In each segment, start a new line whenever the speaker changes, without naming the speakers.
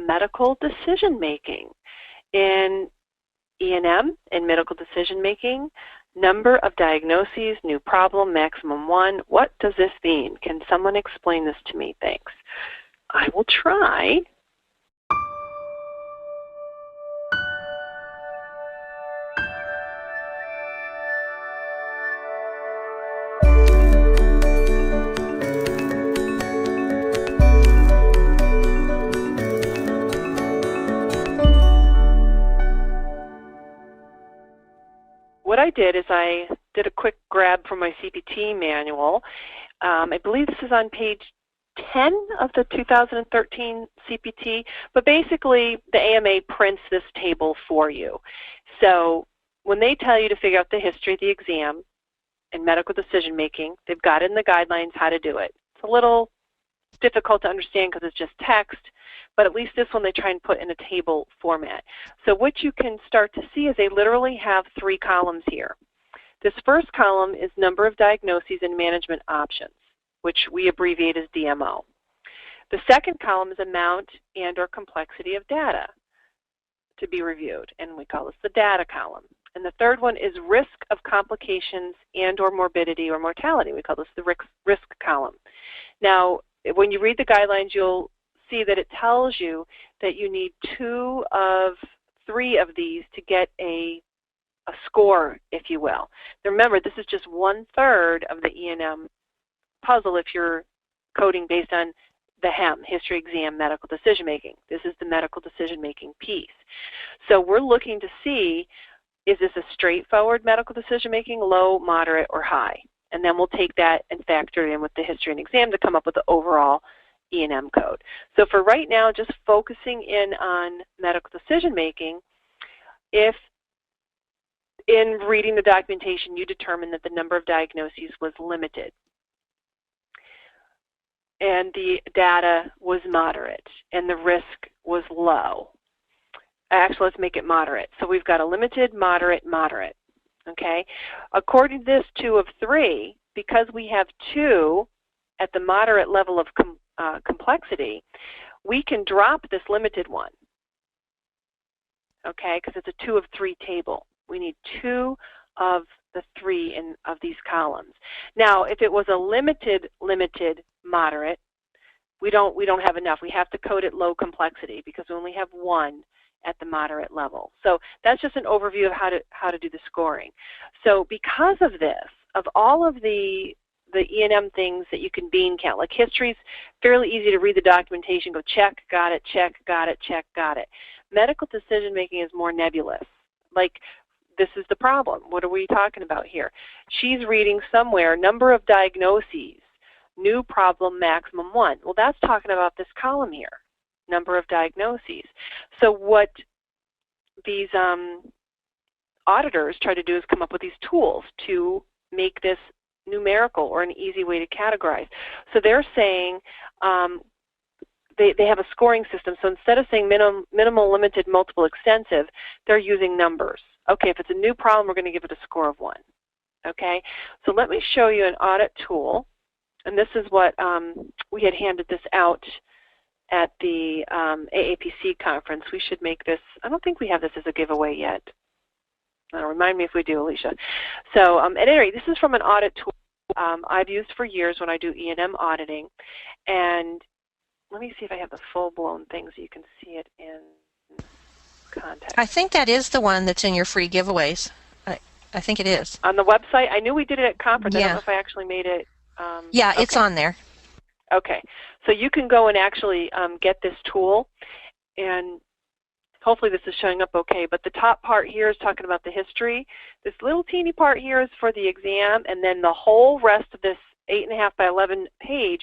medical decision making. In E&M, in medical decision making, number of diagnoses, new problem, maximum 1. What does this mean? Can someone explain this to me? Thanks. I will try. What I did is I did a quick grab from my CPT manual. I believe this is on page 10 of the 2013 CPT, but basically the AMA prints this table for you. So when they tell you to figure out the history of the exam in medical decision making, they've got in the guidelines how to do it. It's a little difficult to understand because it's just text, but at least this one they try and put in a table format. So what you can start to see is they literally have 3 columns here. This first column is number of diagnoses and management options, which we abbreviate as DMO. The second column is amount and or complexity of data to be reviewed, and we call this the data column. And the third one is risk of complications and or morbidity or mortality. We call this the risk column. Now, when you read the guidelines, you'll see that it tells you that you need 2 of 3 of these to get a score, if you will. Now remember, this is just 1/3 of the E&M puzzle if you're coding based on the HEM, history, exam, medical decision making. This is the medical decision making piece. So we're looking to see, is this a straightforward medical decision making, low, moderate, or high? And then we'll take that and factor it in with the history and exam to come up with the overall E&M code. So for right now, just focusing in on medical decision making, if in reading the documentation you determine that the number of diagnoses was limited and the data was moderate and the risk was low. Actually, let's make it moderate. So we've got a limited, moderate, moderate. Okay? According to this 2 of 3, because we have 2 at the moderate level of complexity, we can drop this limited one. Okay? Because it's a 2 of 3 table. We need 2 of the 3 of these columns. Now, if it was a limited, moderate, we don't have enough. We have to code it low complexity because we only have 1 at the moderate level. So that's just an overview of how to do the scoring. So because of this, of all of the E&M things that you can bean count, like history is fairly easy to read the documentation, go check, got it, check, got it, check, got it. Medical decision making is more nebulous. Like, this is the problem. What are we talking about here? She's reading somewhere, number of diagnoses, new problem, maximum 1. Well, that's talking about this column here, number of diagnoses. So what these auditors try to do is come up with these tools to make this numerical or an easy way to categorize. So they're saying they have a scoring system. So instead of saying minimal, limited, multiple, extensive, they're using numbers. Okay, if it's a new problem, we're going to give it a score of 1. Okay, so let me show you an audit tool. And this is what we had handed this out at the AAPC conference. We should make this, I don't think we have this as a giveaway yet. Remind me if we do, Alicia. So at any rate, this is from an audit tool I've used for years when I do E&M auditing. And let me see if I have the full-blown thing so you can see it in context.
I think that is the one that's in your free giveaways. I think it is.
On the website? I knew we did it at conference.
Yeah.
I don't know if I actually made it.
Yeah,
okay.
It's on there.
Okay. So you can go and actually get this tool, and hopefully this is showing up okay. But the top part here is talking about the history. This little teeny part here is for the exam, and then the whole rest of this 8.5 by 11 page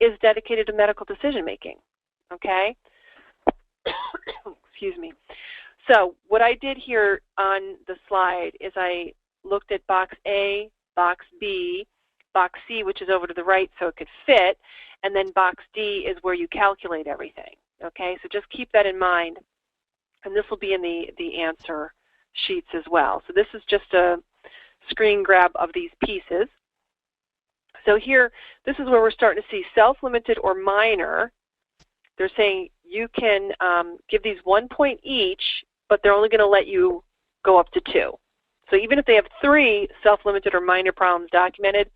is dedicated to medical decision making. Okay? Excuse me. So what I did here on the slide is I looked at box A, box B, box C, which is over to the right so it could fit, and then box D is where you calculate everything. Okay, so just keep that in mind, and this will be in the answer sheets as well. So this is just a screen grab of these pieces. So here, this is where we're starting to see self-limited or minor. They're saying you can give these 1 point each, but they're only going to let you go up to 2. So even if they have 3 self-limited or minor problems documented,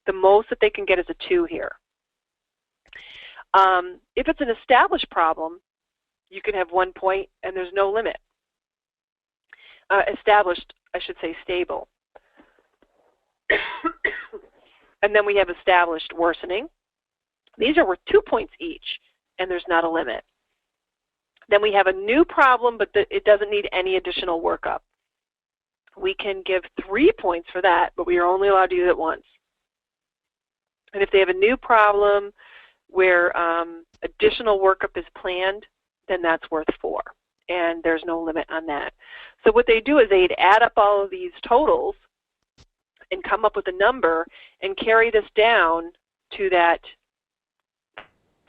the most that they can get is a 2 here. If it's an established problem, you can have 1 point and there's no limit. Established, I should say stable. And then we have established worsening. These are worth 2 points each, and there's not a limit. Then we have a new problem, but it doesn't need any additional workup. We can give 3 points for that, but we are only allowed to use it once. And if they have a new problem where additional workup is planned, then that's worth 4, and there's no limit on that. So what they do is they'd add up all of these totals and come up with a number and carry this down to that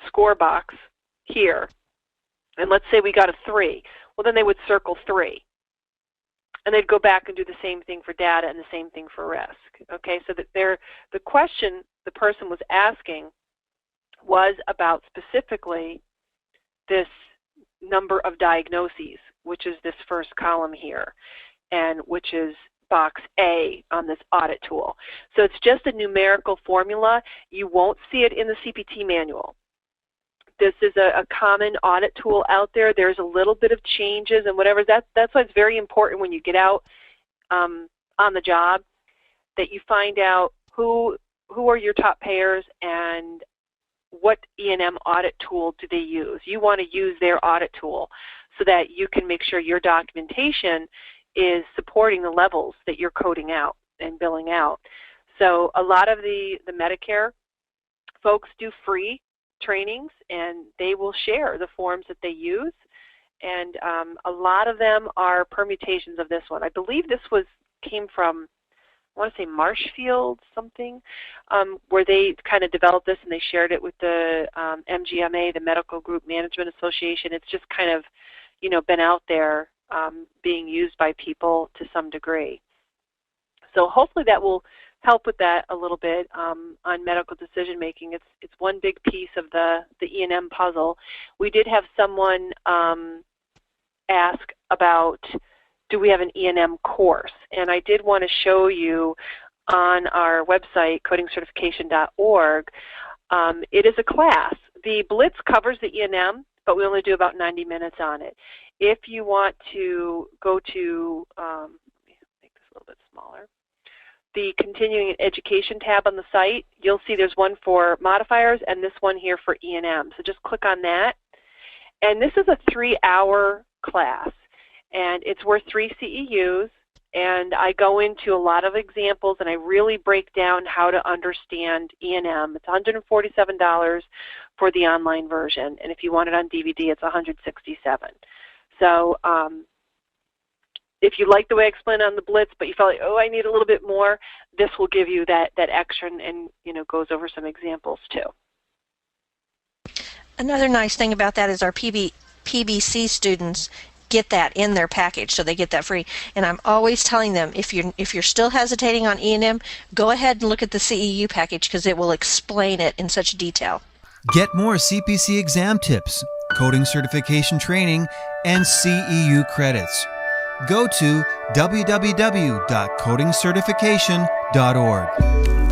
score box here. And let's say we got a 3. Well, then they would circle 3. And they'd go back and do the same thing for data and the same thing for risk. Okay, so that the question the person was asking was about specifically this number of diagnoses, which is this first column here, and which is box A on this audit tool. So it's just a numerical formula. You won't see it in the CPT manual. This is a common audit tool out there. There's a little bit of changes and whatever. That's why it's very important when you get out on the job that you find out who are your top payers and what E&M audit tool do they use. You want to use their audit tool so that you can make sure your documentation is supporting the levels that you're coding out and billing out. So a lot of the Medicare folks do free trainings, and they will share the forms that they use, and a lot of them are permutations of this one. I believe this came from, I want to say Marshfield something, where they kind of developed this and they shared it with the MGMA, the Medical Group Management Association. It's just kind of, you know, been out there being used by people to some degree. So hopefully that will help with that a little bit on medical decision making. It's one big piece of the E&M puzzle. We did have someone ask about, do we have an E&M course? And I did want to show you on our website, codingcertification.org. It is a class. The Blitz covers the E&M, but we only do about 90 minutes on it. If you want to go to, let me make this a little bit smaller, the continuing education tab on the site, you'll see there's one for modifiers and this one here for E&M. So just click on that. And this is a 3-hour class, and it's worth 3 CEUs. And I go into a lot of examples, and I really break down how to understand E&M. It's $147 for the online version, and if you want it on DVD, it's $167. So if you like the way I explained on the Blitz, but you felt like, oh, I need a little bit more, this will give you that extra, and you know, goes over some examples too.
Another nice thing about that is our PBC students get that in their package, so they get that free. And I'm always telling them, if you're still hesitating on E&M, go ahead and look at the CEU package because it will explain it in such detail.
Get more CPC exam tips, coding certification training, and CEU credits. Go to www.codingcertification.org.